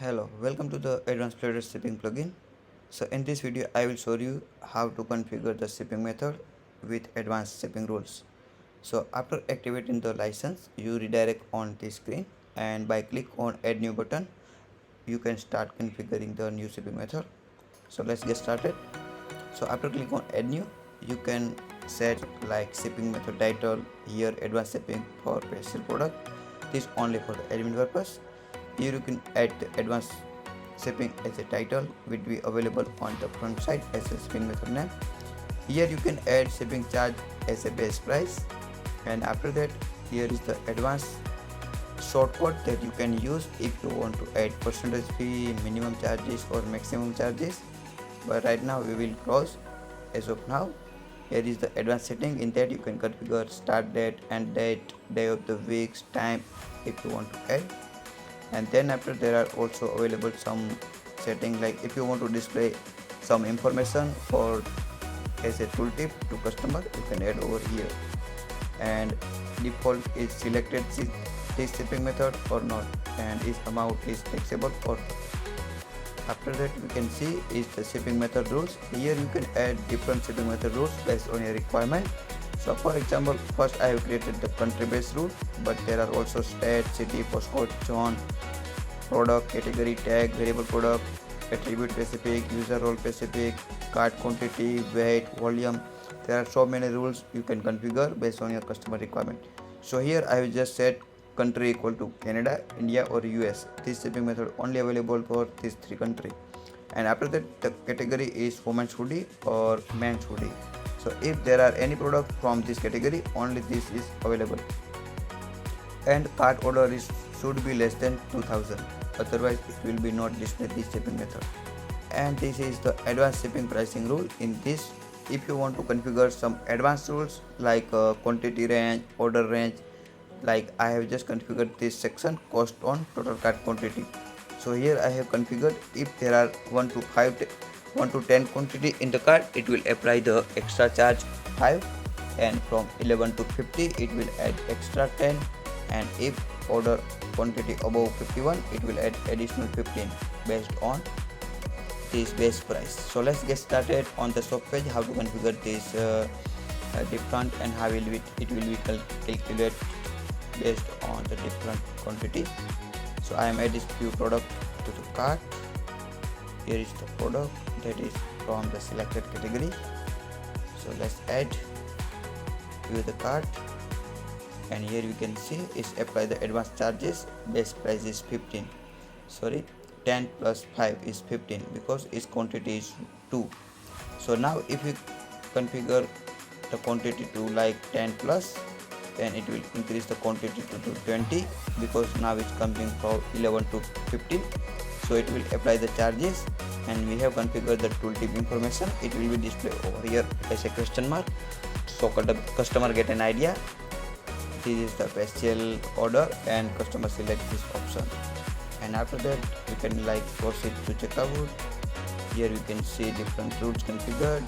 Hello, welcome to the Advanced Player Shipping plugin. So in this video I will show you how to configure the shipping method with advanced shipping rules. So after activating the license, you redirect on this screen, and by click on add new button you can start configuring the new shipping method. So let's get started. So after click on add new, you can set like shipping method title, here advanced shipping for special product, this only for the admin purpose. Here you can add the advanced shipping as a title, which will be available on the front side as a shipping method name. Here you can add shipping charge as a base price, and after that here is the advanced shortcut that you can use if you want to add percentage fee, minimum charges or maximum charges. But right now we will close as of now. Here is the advanced setting. In that you can configure start date, end date, day of the weeks, time if you want to add. And then after there are also available some setting, like if you want to display some information or as a tooltip to customer, you can add over here. And default is selected this shipping method or not, and its amount is taxable or not. After that we can see is the shipping method rules. Here you can add different shipping method rules based on your requirement. So for example, first I have created the country based rule, but there are also state, city, postcode, zone, product, category, tag, variable product, attribute specific, user role specific, cart quantity, weight, volume. There are so many rules you can configure based on your customer requirement. So here I will just set country equal to Canada, India or US. This shipping method only available for these three countries. And after that the category is women's hoodie or men's hoodie. So if there are any product from this category, only this is available. And cart order should be less than 2000, otherwise it will be not display this shipping method. And this is the advanced shipping pricing rule. In this, if you want to configure some advanced rules like quantity range, order range, like I have just configured this section, cost on total cart quantity. So here I have configured if there are 1 to 10 quantity in the cart, it will apply the extra charge 5, and from 11 to 50 it will add extra 10, and if order quantity above 51 it will add additional 15 based on this base price. So let's get started on the shop page how to configure this different and how it will be calculated based on the different quantity. So I am adding few product to the cart. Here is the product that is from the selected category. So let's add to the cart, and here you can see is apply the advanced charges. Base price is 10 plus 5 is 15 because its quantity is 2. So now if you configure the quantity to like 10 plus, then it will increase the quantity to 20 because now it's coming from 11 to 15. So it will apply the charges, and we have configured the tooltip information. It will be displayed over here as a question mark, so customer get an idea. This is the special order, and customer select this option. And after that you can like proceed to checkout. Here you can see different rules configured,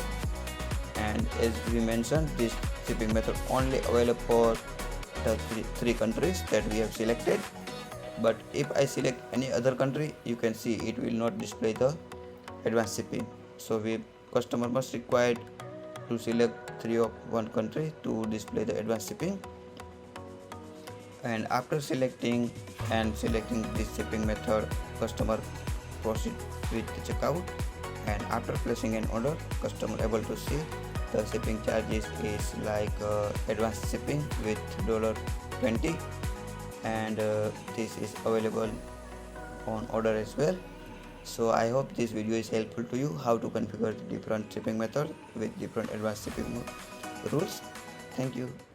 and as we mentioned, this shipping method only available for the three countries that we have selected. But if I select any other country, you can see it will not display the advanced shipping. So customer must require to select 3 of one country to display the advanced shipping. And after selecting this shipping method, customer proceed with the checkout, and after placing an order, customer able to see the shipping charges is like advanced shipping with $20, and this is available on order as well. So I hope this video is helpful to you how to configure the different shipping method with different advanced shipping rules. Thank you.